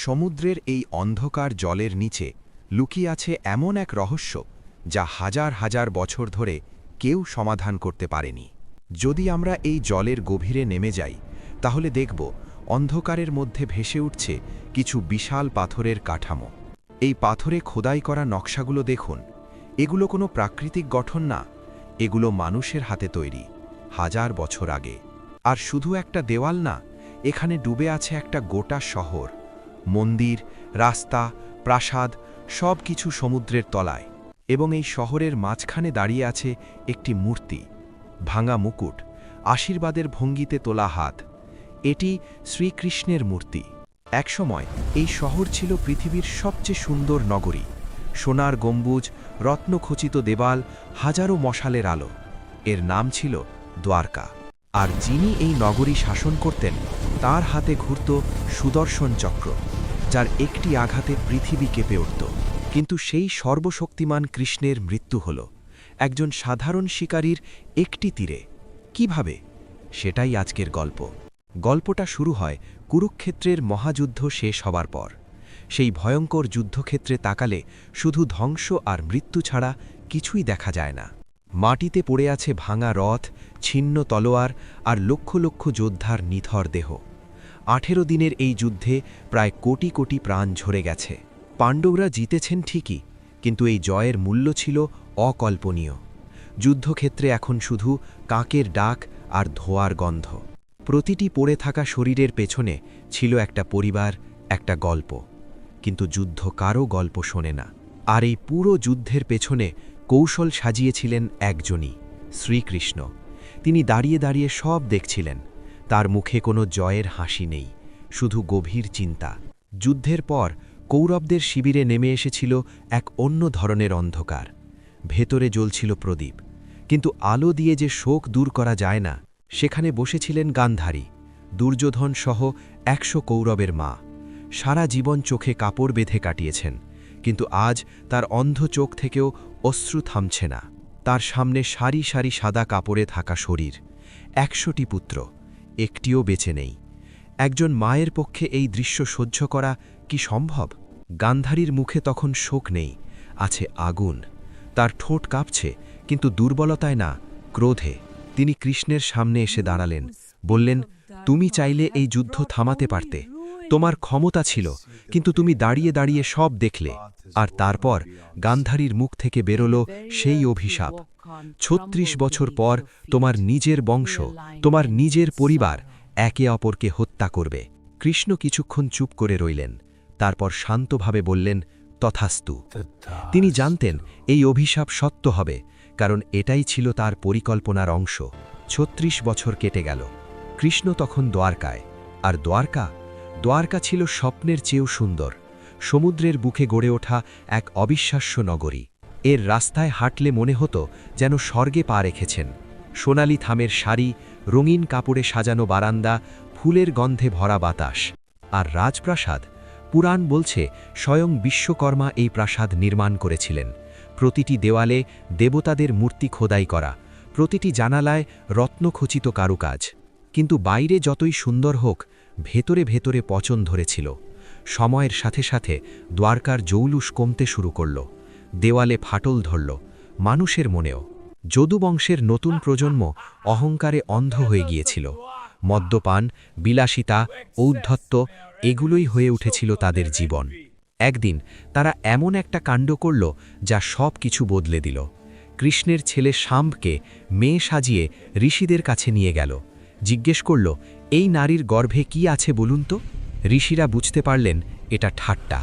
সমুদ্রের এই অন্ধকার জলের নিচে লুকিয়ে আছে এমন এক রহস্য যা হাজার হাজার বছর ধরে কেউ সমাধান করতে পারেনি। যদি আমরা এই জলের গভীরে নেমে যাই তাহলে দেখব অন্ধকারের মধ্যে ভেসে উঠছে কিছু বিশাল পাথরের কাঠামো। এই পাথরে খোদাই করা নকশাগুলো দেখুন, এগুলো কোনো প্রাকৃতিক গঠন না, এগুলো মানুষের হাতে তৈরি, হাজার বছর আগে। আর শুধু একটা দেওয়াল না, এখানে ডুবে আছে একটা গোটা শহর। মন্দির, রাস্তা, প্রাসাদ সব কিছু সমুদ্রের তলায়। এবং এই শহরের মাঝখানে দাঁড়িয়ে আছে একটি মূর্তি, ভাঙা মুকুট, আশীর্বাদের ভঙ্গিতে তোলা হাত। এটি শ্রীকৃষ্ণের মূর্তি। একসময় এই শহর ছিল পৃথিবীর সবচেয়ে সুন্দর নগরী। সোনার গম্বুজ, রত্নখচিত দেওয়াল, হাজারো মশালের আলো। এর নাম ছিল দ্বারকা। আর যিনি এই নগরী শাসন করতেন তার হাতে ঘুরত সুদর্শন চক্র, যার একটি আঘাতে পৃথিবী কেঁপে উঠত। কিন্তু সেই সর্বশক্তিমান কৃষ্ণের মৃত্যু হল একজন সাধারণ শিকারীর একটি তীরে। কিভাবে? সেটাই আজকের গল্প। গল্পটা শুরু হয় কুরুক্ষেত্রের মহাযুদ্ধ শেষ হবার পর। সেই ভয়ঙ্কর যুদ্ধক্ষেত্রে তাকালে শুধু ধ্বংস আর মৃত্যু ছাড়া কিছুই দেখা যায় না। মাটিতে পড়ে আছে ভাঙা রথ, ছিন্ন তলোয়ার আর লক্ষ লক্ষ যোদ্ধার নিথর দেহ। 18 দিনের এই যুদ্ধে প্রায় কোটি কোটি প্রাণ ঝরে গেছে। পাণ্ডবরা জিতেছেন ঠিকই, কিন্তু এই জয়ের মূল্য ছিল অকল্পনীয়। যুদ্ধক্ষেত্রে এখন শুধু কাকের ডাক আর ধোঁয়ার গন্ধ। প্রতিটি পড়ে থাকা শরীরের পেছনে ছিল একটা পরিবার, একটা গল্প। কিন্তু যুদ্ধ কারও গল্প শোনে না। আর এই পুরো যুদ্ধের পেছনে কৌশল সাজিয়েছিলেন একজনই, শ্রীকৃষ্ণ। তিনি দাঁড়িয়ে দাঁড়িয়ে সব দেখছিলেন। তার মুখে কোনো জয়ের হাসি নেই, শুধু গভীর চিন্তা। যুদ্ধের পর কৌরবদের শিবিরে নেমে এসেছিল এক অন্য ধরনের অন্ধকার। ভেতরে জ্বলছিল প্রদীপ, কিন্তু আলো দিয়ে যে শোক দূর করা যায় না, সেখানে বসেছিলেন গান্ধারী, দুর্যোধন সহ 100 কৌরবের মা। সারা জীবন চোখে কাপড় বেঁধে কাটিয়েছেন, কিন্তু আজ তার অন্ধ চোখ থেকেও অশ্রু থামছে না। তার সামনে সারি সারি সাদা কাপড়ে থাকা শরীর, 100টি পুত্র, একটিও বেঁচে নেই। একজন মায়ের পক্ষে এই দৃশ্য সহ্য করা কি সম্ভব? গান্ধারীর মুখে তখন শোক নেই, আছে আগুন। তার ঠোঁট কাঁপছে, কিন্তু দুর্বলতায় না, ক্রোধে। তিনি কৃষ্ণের সামনে এসে দাঁড়ালেন, বললেন, তুমি চাইলে এই যুদ্ধ থামাতে পারতে, তোমার ক্ষমতা ছিল, কিন্তু তুমি দাঁড়িয়ে দাঁড়িয়ে সব দেখলে। আর তারপর গান্ধারীর মুখ থেকে বেরোল সেই অভিশাপ। 36 বছর পর তোমার নিজের বংশ, তোমার নিজের পরিবার একে অপরকে হত্যা করবে। কৃষ্ণ কিছুক্ষণ চুপ করে রইলেন, তারপর শান্তভাবে বললেন, তথাস্তু। তিনি জানতেন এই অভিশাপ সত্য হবে, কারণ এটাই ছিল তার পরিকল্পনার অংশ। 36 বছর কেটে গেল। কৃষ্ণ তখন দ্বারকায়। আর দ্বারকা ছিল স্বপ্নের চেয়েও সুন্দর। সমুদ্রের বুকে গড়ে ওঠা এক অবিশ্বাস্য নগরী। এর রাস্তায় হাঁটলে মনে হতো যেন স্বর্গে পা রেখেছেন। সোনালি থামের শাড়ি, রঙিন কাপড়ে সাজানো বারান্দা, ফুলের গন্ধে ভরা বাতাস। আর রাজপ্রাসাদ, পুরাণ বলছে স্বয়ং বিশ্বকর্মা এই প্রাসাদ নির্মাণ করেছিলেন। প্রতিটি দেওয়ালে দেবতাদের মূর্তি খোদাই করা, প্রতিটি জানালায় রত্নখচিত কারুকাজ। কিন্তু বাইরে যতই সুন্দর হোক, ভেতরে ভেতরে পচন ধরেছিল। সময়ের সাথে সাথে দ্বারকার জৌলুস কমতে শুরু করল। দেওয়ালে ফাটল ধরল, মানুষের মনেও। যদুবংশের নতুন প্রজন্ম অহংকারে অন্ধ হয়ে গিয়েছিল। মদ্যপান, বিলাসিতা, ঔদ্ধত্য এগুলোই হয়ে উঠেছিল তাদের জীবন। একদিন তারা এমন একটা কাণ্ড করল যা সব কিছু বদলে দিল। কৃষ্ণের ছেলে শাম্বকে মেয়ে সাজিয়ে ঋষিদের কাছে নিয়ে গেল। জিজ্ঞেস করল, এই নারীর গর্ভে কি আছে বলুন তো? ঋষিরা বুঝতে পারলেন এটা ঠাট্টা,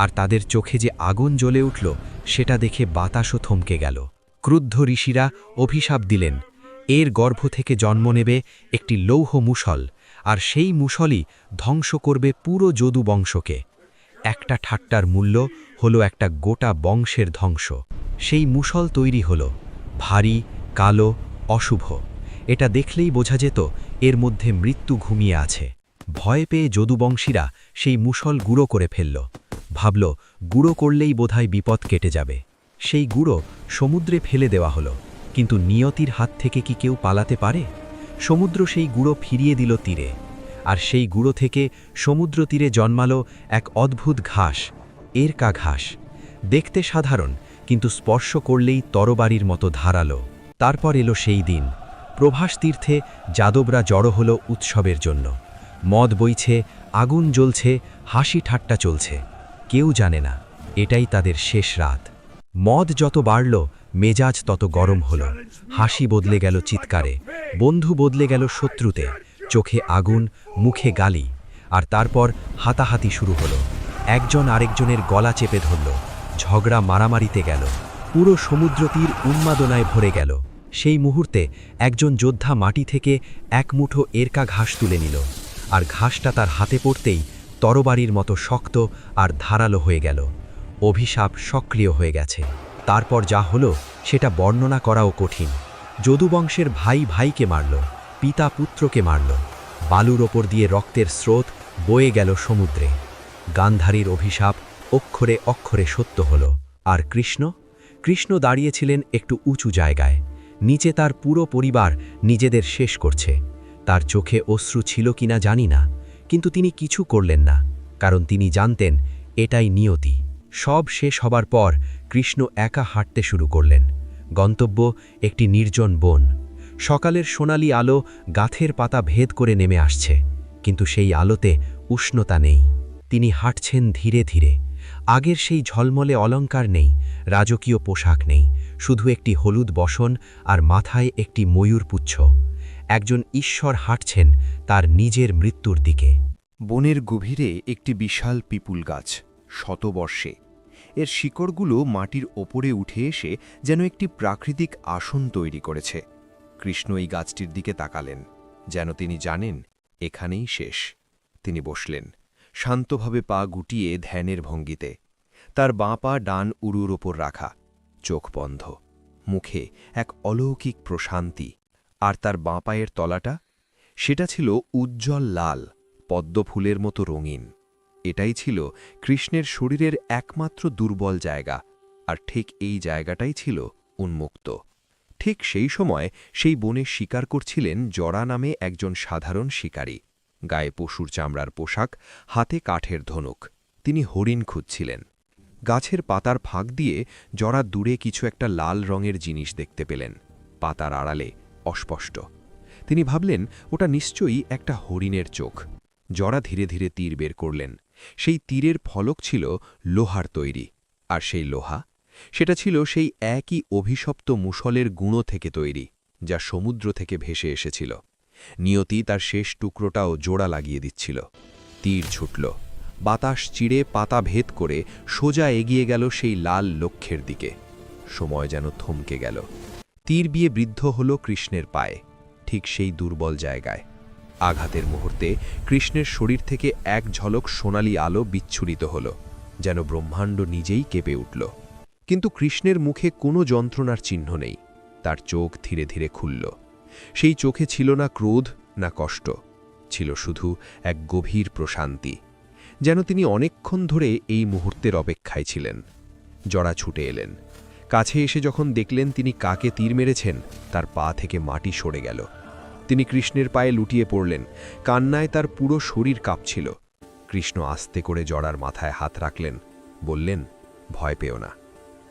আর তাদের চোখে যে আগুন জ্বলে উঠল সেটা দেখে বাতাসও থমকে গেল। ক্রুদ্ধ ঋষিরা অভিশাপ দিলেন, এর গর্ভ থেকে জন্ম নেবে একটি লৌহ মুষল, আর সেই মুষলই ধ্বংস করবে পুরো যদু বংশকে। একটা ঠাট্টার মূল্য হলো একটা গোটা বংশের ধ্বংস। সেই মুষল তৈরি হল ভারী, কালো, অশুভ। এটা দেখলেই বোঝা যেত এর মধ্যে মৃত্যু ঘুমিয়ে আছে। ভয় পেয়ে যদুবংশীরা সেই মুষল গুঁড়ো করে ফেলল। ভাবল, গুঁড়ো করলেই বোধহয় বিপদ কেটে যাবে। সেই গুঁড়ো সমুদ্রে ফেলে দেওয়া হলো। কিন্তু নিয়তির হাত থেকে কি কেউ পালাতে পারে? সমুদ্র সেই গুঁড়ো ফিরিয়ে দিল তীরে। আর সেই গুঁড়ো থেকে সমুদ্র তীরে জন্মালো এক অদ্ভুত ঘাস, এরকা ঘাস। দেখতে সাধারণ, কিন্তু স্পর্শ করলেই তরবারির মতো ধারালো। তারপর এলো সেই দিন। প্রভাস তীর্থে যাদবরা জড়ো হলো উৎসবের জন্য। মদ বইছে, আগুন জ্বলছে, হাসি ঠাট্টা চলছে। কেউ জানে না এটাই তাদের শেষ রাত। মদ যত বাড়ল, মেজাজ তত গরম হলো। হাসি বদলে গেল চিৎকারে, বন্ধু বদলে গেল শত্রুতে, চোখে আগুন, মুখে গালি। আর তারপর হাতাহাতি শুরু হলো। একজন আরেকজনের গলা চেপে ধরল, ঝগড়া মারামারিতে গেল। পুরো সমুদ্রতীর উন্মাদনায় ভরে গেল। সেই মুহূর্তে একজন যোদ্ধা মাটি থেকে এক মুঠো এরকা ঘাস তুলে নিল, আর ঘাসটা তার হাতে পড়তেই তরবারির মতো শক্ত আর ধারালো হয়ে গেল। অভিশাপ সক্রিয় হয়ে গেছে। তারপর যা হলো সেটা বর্ণনা করাও কঠিন। যদুবংশের ভাই ভাইকে মারল, পিতা পুত্রকে মারল। বালুর ওপর দিয়ে রক্তের স্রোত বয়ে গেল সমুদ্রে। গান্ধারীর অভিশাপ অক্ষরে অক্ষরে সত্য হল। আর কৃষ্ণ দাঁড়িয়েছিলেন একটু উঁচু জায়গায়। নিচে তার পুরো পরিবার নিজেদের শেষ করছে। তার চোখে অশ্রু ছিল কিনা জানি না, কিন্তু তিনি কিছু করলেন না, কারণ তিনি জানতেন এটাই নিয়তি। সব শেষ হবার পর কৃষ্ণ একা হাঁটতে শুরু করলেন। গন্তব্য একটি নির্জন বন। সকালের সোনালি আলো গাছের পাতা ভেদ করে নেমে আসছে, কিন্তু সেই আলোতে উষ্ণতা নেই। তিনি হাঁটছেন ধীরে ধীরে। আগের সেই ঝলমলে অলংকার নেই, রাজকীয় পোশাক নেই, শুধু একটি হলুদ বসন আর মাথায় একটি ময়ূরপুচ্ছ। একজন ঈশ্বর হাঁটছেন তার নিজের মৃত্যুর দিকে। বনের গভীরে একটি বিশাল পিপুল গাছ, শতবর্ষে। এর শিকড়গুলো মাটির ওপরে উঠে এসে যেন একটি প্রাকৃতিক আসন তৈরি করেছে। কৃষ্ণ এই গাছটির দিকে তাকালেন, যেন তিনি জানেন এখানেই শেষ। তিনি বসলেন, শান্তভাবে পা গুটিয়ে ধ্যানের ভঙ্গিতে। তার বাঁ পা ডান উরুর ওপর রাখা, চোখ বন্ধ, মুখে এক অলৌকিক প্রশান্তি। আর তার বাঁ পায়ের তলাটা, সেটা ছিল উজ্জ্বল লাল, পদ্মফুলের মতো রঙিন। এটাই ছিল কৃষ্ণের শরীরের একমাত্র দুর্বল জায়গা, আর ঠিক এই জায়গাটাই ছিল উন্মুক্ত। ঠিক সেই সময় সেই বনে শিকার করছিলেন জরা নামে একজন সাধারণ শিকারী। গায়ে পশুর চামড়ার পোশাক, হাতে কাঠের ধনুক। তিনি হরিণ খুঁজছিলেন। গাছের পাতার ফাঁক দিয়ে জরা দূরে কিছু একটা লাল রঙের জিনিস দেখতে পেলেন, পাতার আড়ালে অস্পষ্ট। তিনি ভাবলেন ওটা নিশ্চয়ই একটা হরিণের চোখ। জরা ধীরে ধীরে তীর বের করলেন। সেই তীরের ফলক ছিল লোহার তৈরি, আর সেই লোহা, সেটা ছিল সেই একই অভিশপ্ত মুষলের গুঁড়ো থেকে তৈরি, যা সমুদ্র থেকে ভেসে এসেছিল। নিয়তি তার শেষ টুকরোটাও জোড়া লাগিয়ে দিচ্ছিল। তীর ছুটল, বাতাস চিড়ে পাতা ভেদ করে সোজা এগিয়ে গেল সেই লাল লক্ষ্যের দিকে। সময় যেন থমকে গেল। তীর বিয়ে বৃদ্ধ হল কৃষ্ণের পায়ে, ঠিক সেই দুর্বল জায়গায়। আঘাতের মুহূর্তে কৃষ্ণের শরীর থেকে এক ঝলক সোনালি আলো বিচ্ছুরিত হল, যেন ব্রহ্মাণ্ড নিজেই কেঁপে উঠল। কিন্তু কৃষ্ণের মুখে কোনো যন্ত্রণার চিহ্ন নেই। তার চোখ ধীরে ধীরে খুলল। সেই চোখে ছিল না ক্রোধ না কষ্ট, ছিল শুধু এক গভীর প্রশান্তি, যেন তিনি অনেকক্ষণ ধরে এই মুহূর্তের অপেক্ষায় ছিলেন। জরা ছুটে এলেন। কাছে এসে যখন দেখলেন তিনি কাকে তীর মেরেছেন, তার পা থেকে মাটি সরে গেল। তিনি কৃষ্ণের পায়ে লুটিয়ে পড়লেন। কান্নায় তার পুরো শরীর কাঁপছিল। কৃষ্ণ আস্তে করে জরার মাথায় হাত রাখলেন, বললেন, ভয় পেও না,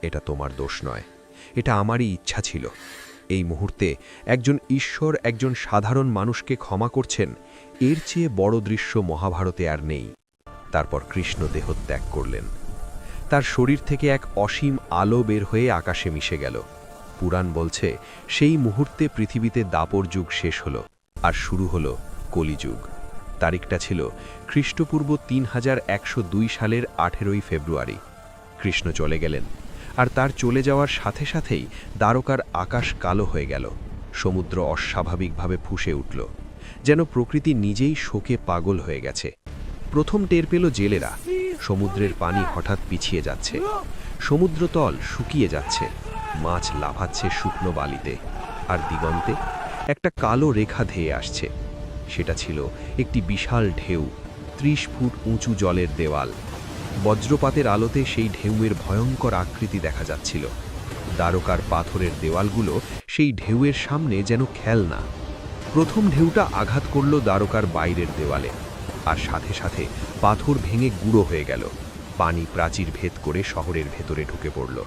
এটা তোমার দোষ নয়, এটা আমারই ইচ্ছা ছিল। এই মুহূর্তে একজন ঈশ্বর একজন সাধারণ মানুষকে ক্ষমা করছেন, এর চেয়ে বড় দৃশ্য মহাভারতে আর নেই। তারপর কৃষ্ণ দেহত্যাগ করলেন। তার শরীর থেকে এক অসীম আলো বের হয়ে আকাশে মিশে গেল। পুরাণ বলছে সেই মুহূর্তে পৃথিবীতে দাপর যুগ শেষ হল, আর শুরু হল কলিযুগ। তারিখটা ছিল খ্রিস্টপূর্ব 3102 সালের 18 ফেব্রুয়ারি। কৃষ্ণ চলে গেলেন, আর তার চলে যাওয়ার সাথে সাথেই দ্বারকার আকাশ কালো হয়ে গেল। সমুদ্র অস্বাভাবিকভাবে ফুঁসে উঠল, যেন প্রকৃতি নিজেই শোকে পাগল হয়ে গেছে। প্রথম টের পেল জেলেরা। সমুদ্রের পানি হঠাৎ পিছিয়ে যাচ্ছে, সমুদ্রতল শুকিয়ে যাচ্ছে, মাছ লাফাচ্ছে শুকনো বালিতে, আর দিগন্তে একটা কালো রেখা ধেয়ে আসছে। সেটা ছিল একটি বিশাল ঢেউ, 30 ফুট উঁচু জলের দেওয়াল। বজ্রপাতের আলোতে সেই ঢেউয়ের ভয়ঙ্কর আকৃতি দেখা যাচ্ছিল। দ্বারকার পাথরের দেওয়ালগুলো সেই ঢেউয়ের সামনে যেন খেলনা। প্রথম ঢেউটা আঘাত করল দ্বারকার বাইরের দেওয়ালে, আর সাথে সাথে পাথর ভেঙে গুঁড়ো হয়ে গেল। পানি প্রাচীর ভেদ করে শহরের ভেতরে ঢুকে পড়ল,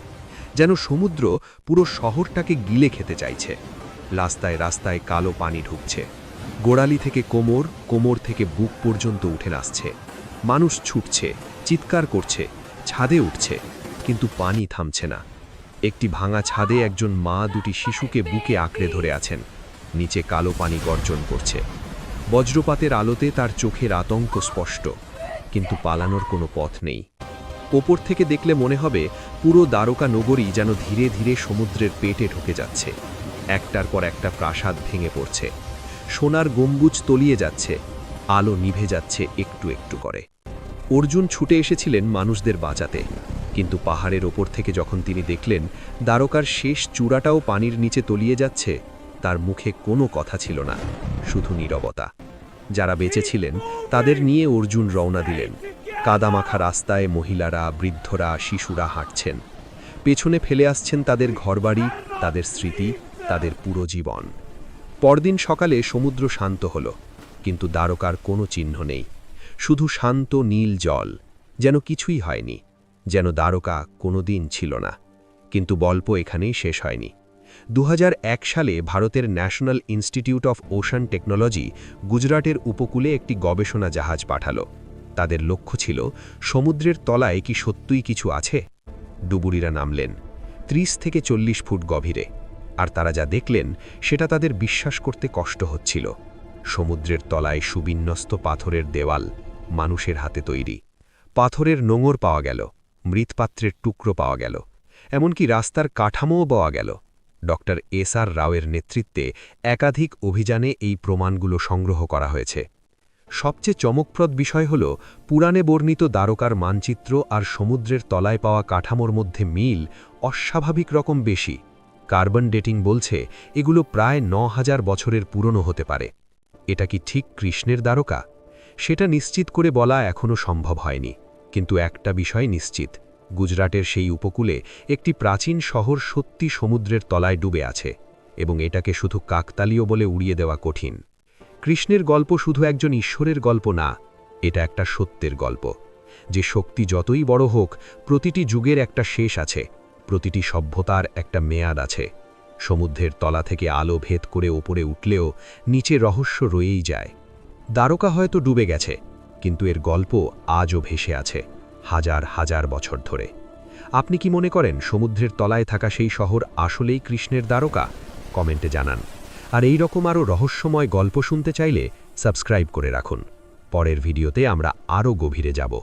যেন সমুদ্র পুরো শহরটাকে গিলে খেতে চাইছে। রাস্তায় রাস্তায় কালো পানি ঢুকছে, গোড়ালি থেকে কোমর, কোমর থেকে বুক পর্যন্ত উঠে আসছে। মানুষ ছুটছে, চিৎকার করছে, ছাদে উঠছে, কিন্তু পানি থামছে না। একটি ভাঙা ছাদে একজন মা দুটি শিশুকে বুকে আঁকড়ে ধরে আছেন। নিচে কালো পানি গর্জন করছে। বজ্রপাতের আলোতে তার চোখের আতঙ্ক স্পষ্ট, কিন্তু পালানোর কোনো পথ নেই। ওপর থেকে দেখলে মনে হবে পুরো দ্বারকা নগরী যেন ধীরে ধীরে সমুদ্রের পেটে ঢুকে যাচ্ছে। একটার পর একটা প্রাসাদ ভেঙে পড়ছে, সোনার গম্বুজ তলিয়ে যাচ্ছে, আলো নিভে যাচ্ছে একটু একটু করে। অর্জুন ছুটে এসেছিলেন মানুষদের বাঁচাতে, কিন্তু পাহাড়ের ওপর থেকে যখন তিনি দেখলেন দ্বারকার শেষ চূড়াটাও পানির নিচে তলিয়ে যাচ্ছে, তার মুখে কোনো কথা ছিল না, শুধু নীরবতা। যারা বেঁচেছিলেন তাদের নিয়ে অর্জুন রওনা দিলেন। কাদামাখা রাস্তায় মহিলারা, বৃদ্ধরা, শিশুরা হাঁটছেন। পেছনে ফেলে আসছেন তাদের ঘরবাড়ি, তাদের স্মৃতি, তাদের পুরো জীবন। পরদিন সকালে সমুদ্র শান্ত হল, কিন্তু দ্বারকার কোনো চিহ্ন নেই, শুধু শান্ত নীল জল, যেন কিছুই হয়নি, যেন দ্বারকা কোনোদিন ছিল না। কিন্তু গল্প এখানেই শেষ হয়নি। 2001 সালে ভারতের national institute of ocean technology গুজরাটের উপকূলে একটি গবেষণা জাহাজ পাঠালো। তাদের লক্ষ্য ছিল সমুদ্রের তলায় কি সত্যই কিছু আছে। ডুবুরিরা নামলেন 30 থেকে 40 ফুট গভীরে, আর তারা যা দেখলেন সেটা তাদের বিশ্বাস করতে কষ্ট হচ্ছিল। সমুদ্রের তলায় সুবিন্যস্ত পাথরের দেওয়াল, মানুষের হাতে তৈরি। পাথরের নোঙর পাওয়া গেল, মৃৎপাত্রের টুকরো পাওয়া গেল, এমনকি রাস্তার কাঠামোও পাওয়া গেল। Doctor S.R.. রাওয়ের নেতৃত্বে একাধিক অভিযানে এই প্রমাণগুলো সংগ্রহ করা হয়েছে। সবচেয়ে চমকপ্রদ বিষয় হল পুরাণে বর্ণিত দ্বারকার মানচিত্র আর সমুদ্রের তলায় পাওয়া কাঠামোর মধ্যে মিল অস্বাভাবিক রকম বেশি। কার্বন ডেটিং বলছে এগুলো প্রায় 9000 বছরের পুরনো হতে পারে। এটা কি ঠিক কৃষ্ণের দ্বারকা? সেটা নিশ্চিত করে বলা এখনও সম্ভব হয়নি, কিন্তু একটা বিষয় নিশ্চিত, গুজরাটের সেই উপকূলে একটি প্রাচীন শহর সত্যি সমুদ্রের তলায় ডুবে আছে, এবং এটাকে শুধু কাকতালীয় বলে উড়িয়ে দেওয়া কঠিন। কৃষ্ণের গল্প শুধু একজন ঈশ্বরের গল্প না, এটা একটা সত্যের গল্প, যে শক্তি যতই বড় হোক, প্রতিটি যুগের একটা শেষ আছে, প্রতিটি সভ্যতার একটা মেয়াদ আছে। সমুদ্রের তলা থেকে আলো ভেদ করে ওপরে উঠলেও নিচে রহস্য রয়েই যায়। দ্বারকা হয়তো ডুবে গেছে, কিন্তু এর গল্প আজও ভেসে আছে, হাজার হাজার বছর ধরে। আপনি কি মনে করেন সমুদ্রের তলায় থাকা সেই শহর আসলেই কৃষ্ণের দ্বারকা? কমেন্টে জানান। আর এই রকম আরও রহস্যময় গল্প শুনতে চাইলে সাবস্ক্রাইব করে রাখুন। পরের ভিডিওতে আমরা আরও গভীরে যাব।